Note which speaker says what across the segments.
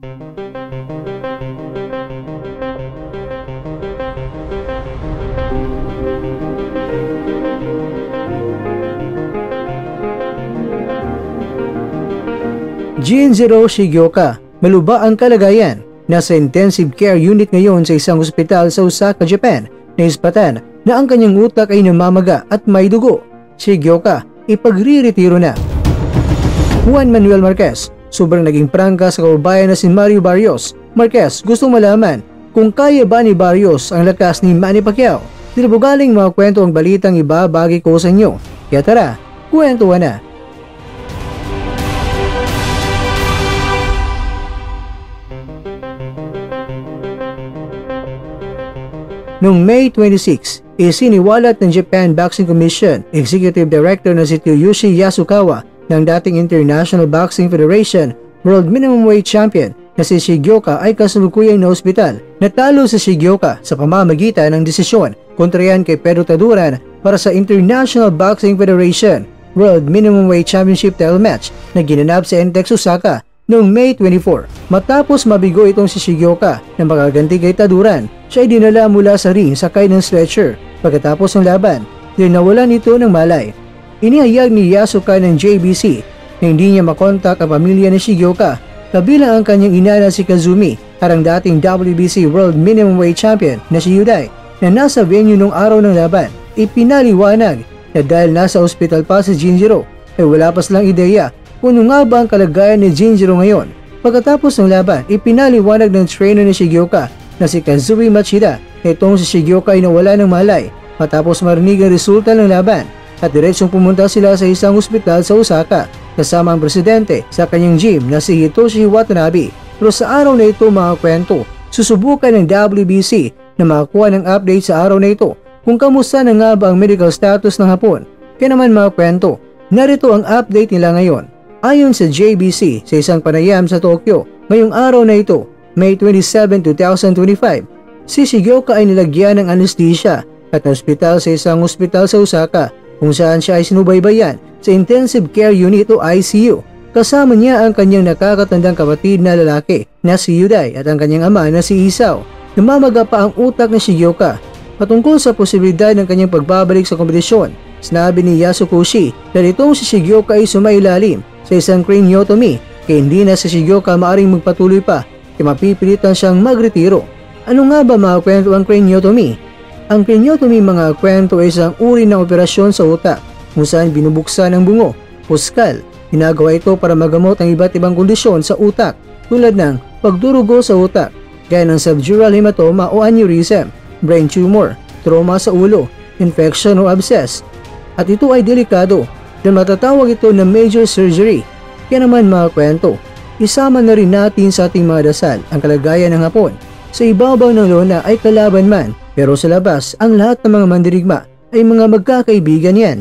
Speaker 1: Jinzero Shigioka, maluba ang kalagayan. Nasa intensive care unit ngayon sa isang ospital sa Osaka, Japan. Naispatan na ang kanyang utak ay namamaga at may dugo. Shigioka, ipagre-retiro na. Juan Manuel Marquez, sobrang naging prangka sa kababayan na si Mario Barrios. Marquez gustong malaman kung kaya ba ni Barrios ang lakas ni Manny Pacquiao. Dinabugaling mga kwento ang balitang ibabagi ko sa inyo. Kaya tara, kwentuhan na. Noong May 26, isiniwalat ng Japan Boxing Commission Executive Director na si Toyoshi Yasukawa ng dating International Boxing Federation World Minimum Weight Champion na si Shigioka ay kasalukuyang na ospital. Natalo si Shigioka sa pamamagitan ng desisyon kontra yan kay Pedro Taduran para sa International Boxing Federation World Minimum Weight Championship title match na ginanap sa NTEX Osaka noong May 24. Matapos mabigo itong si Shigioka na makaganti kay Taduran, siya ay dinala mula sa ring sakay ng stretcher. Pagkatapos ng laban, dinawalan ito ng malay. Inihayag ni Yasuka ng JBC na hindi niya makontak ang pamilya ni Shigioka, kabilang ang kanyang ina na si Kazumi at ang dating WBC World Minimum Weight Champion na si Yudai na nasa venue nung araw ng laban. Ipinaliwanag na dahil nasa ospital pa si Jinzero ay wala pa silang ideya kung ano nga ba ang kalagayan ni Jinzero ngayon. Pagkatapos ng laban, ipinaliwanag ng trainer ni Shigioka na si Kazumi Machida na itong si Shigioka ay nawala ng malay matapos marinig ang resulta ng laban at diretsong pumunta sila sa isang ospital sa Osaka kasama ang presidente sa kanyang gym na si Hitoshi Watanabe. Pero sa araw na ito mga kwento, susubukan ng WBC na makakuha ng update sa araw na ito kung kamusta na nga ba ang medical status ng Hapon. Kaya naman mga kwento, narito ang update nila ngayon. Ayon sa JBC sa isang panayam sa Tokyo, ngayong araw na ito, May 27, 2025, si Shigioka ay nilagyan ng anesthesia at na-ospital sa isang ospital sa Osaka kung saan siya ay sinubaybayan sa Intensive Care Unit o ICU. Kasama niya ang kanyang nakakatandang kapatid na lalaki na si Yudai at ang kanyang ama na si Isao. Namamaga pa ang utak ni Shigioka patungkol sa posibilidad ng kanyang pagbabalik sa kompetisyon. Sinabi ni Yasukoshi na itong si Shigioka ay sumailalim sa isang craniotomy kaya hindi na si Shigioka maaring magpatuloy pa kaya mapipilitan siyang magretiro. Ano nga ba mga kwento ang craniotomy? Ang craniotomy mga kwento ay isang uri ng operasyon sa utak kung saan binubuksan ang bungo o skull. Ginagawa ito para magamot ang iba't ibang kondisyon sa utak tulad ng pagdurugo sa utak, gaya ng subdural hematoma o aneurysm, brain tumor, trauma sa ulo, infection o abscess. At ito ay delikado dahil matatawag ito na major surgery. Kaya naman mga kwento, isama na rin natin sa ating mga dasal ang kalagayan ng Hapon. Sa ibabaw ng lona ay kalaban man, pero sa labas ang lahat ng mga mandirigma ay mga magkakaibigan yan.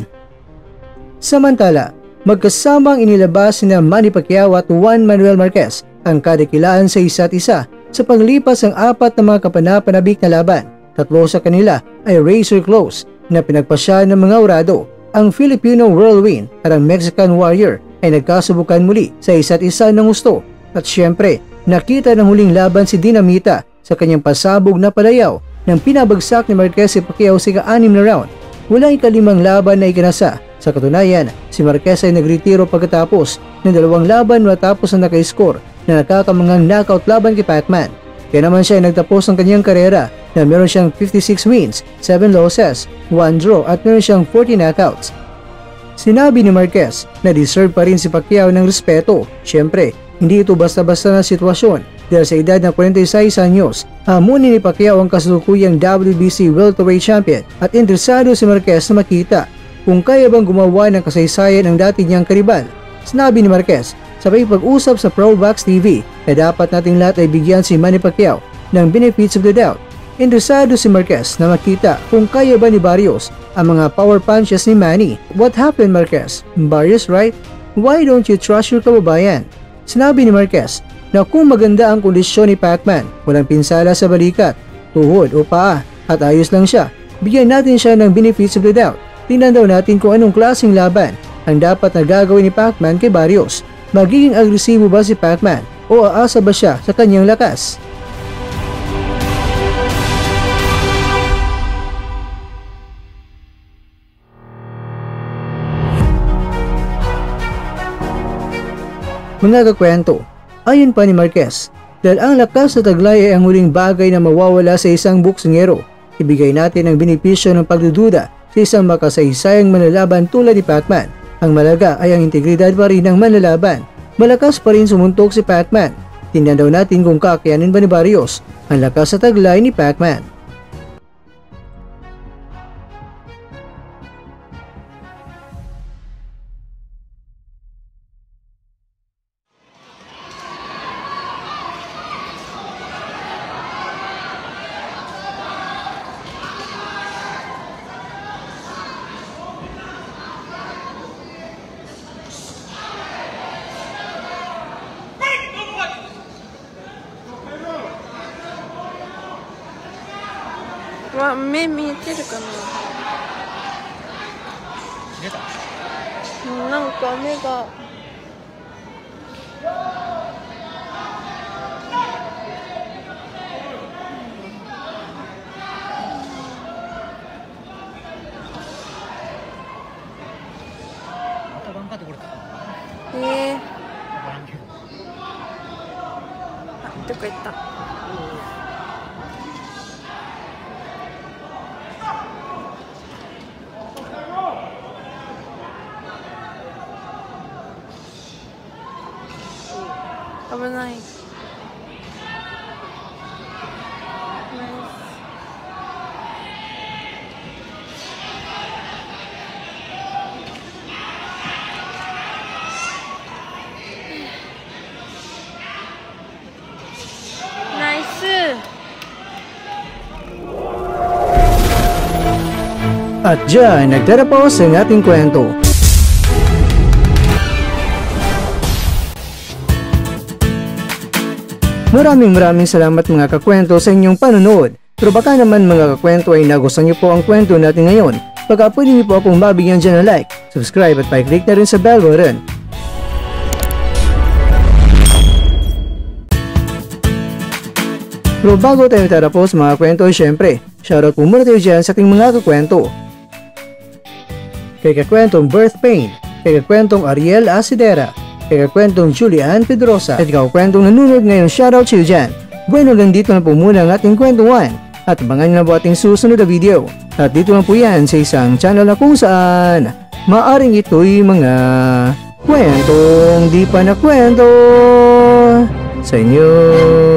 Speaker 1: Samantala, magkasamang inilabas na Manny Pacquiao at Juan Manuel Marquez ang kadakilaan sa isa't isa sa paglipas ng 4 na mga kapanapanabik na laban. 3 sa kanila ay razor close na pinagpasya ng mga urado. Ang Filipino Whirlwind at ang Mexican Warrior ay nagkasubukan muli sa isa't isa ng gusto. At syempre, nakita ng huling laban si Dinamita sa kanyang pasabog na palayaw nang pinabagsak ni Marquez si Pacquiao sa ika-6 na round. Walang ika-5 laban na ikinasa. Sa katunayan, si Marquez ay nagretiro pagkatapos ng 2 laban matapos na naka-score na nakakamangang knockout laban kay Pacman. Kaya naman siya ay nagtapos ng kanyang karera na meron siyang 56 wins, 7 losses, 1 draw at meron siyang 40 knockouts. Sinabi ni Marquez na deserve pa rin si Pacquiao ng respeto. Siyempre, hindi ito basta-basta na sitwasyon dahil sa edad ng 46 anyos, hamunin ni Pacquiao ang kasalukuyang WBC Welterweight Champion at interesado si Marquez na makita kung kaya bang gumawa ng kasaysayan ang dati niyang karibal. Sinabi ni Marquez sa pag-usap sa ProBox TV na dapat nating lahat ay bigyan si Manny Pacquiao ng benefits of the doubt. Interesado si Marquez na makita kung kaya ba ni Barrios ang mga power punches ni Manny. What happened Marquez? Barrios right? Why don't you trust your kababayan? Sinabi ni Marquez na kung maganda ang kondisyon ni Pacman, walang pinsala sa balikat, tuhod o paa at ayos lang siya, bigyan natin siya ng benefits of the doubt. Tingnan daw natin kung anong klaseng laban ang dapat na gagawin ni Pacman kay Barrios. Magiging agresibo ba si Pacman o aasa ba siya sa kanyang lakas? Mga kakwento, ayon pa ni Marquez, dahil ang lakas na taglay ay ang huling bagay na mawawala sa isang boksingero, ibigay natin ang benepisyo ng pagdududa sa isang makasaysayang manlalaban tulad ni Pacman. Ang malaga ay ang integridad pa rin ng manlalaban. Malakas pa rin sumuntok si Pacman. Tingnan daw natin kung kakayanin ba ni Barrios ang lakas sa taglay ni Pacman.
Speaker 2: 目見えてるかな。
Speaker 3: 出た。
Speaker 2: なんか目が。
Speaker 3: また頑張ってこれた。
Speaker 2: あ、
Speaker 3: わからんけど。
Speaker 2: どこ行った。危ない。ナイス。
Speaker 1: At dyan, nagtatapos ang ating kwento. Maraming salamat mga kakwento sa inyong panonood. Pero baka naman mga kakwento ay nagustuhan niyo po ang kwento natin ngayon. Baka pwede niyo po akong mabigyan dyan ng like, subscribe at pa-click na rin sa bell button. Pero bago tayo tatapos mga kwento, syempre, shoutout po muna tayo dyan sa ating mga kakwento. Kay kakwentong Birth Pain, kay kakwentong Ariel Asidera, kay kakwentong Julian Pedrosa, at kakwentong nanonood ngayon, shoutout sa iyo dyan. Bueno, hanggang dito na po muna ang ating kwentuhan, at abangan nyo na po ating susunod na video. At dito na po yan sa isang channel na kung saan maaring ito'y mga kwentong di pa na kwento sa inyo.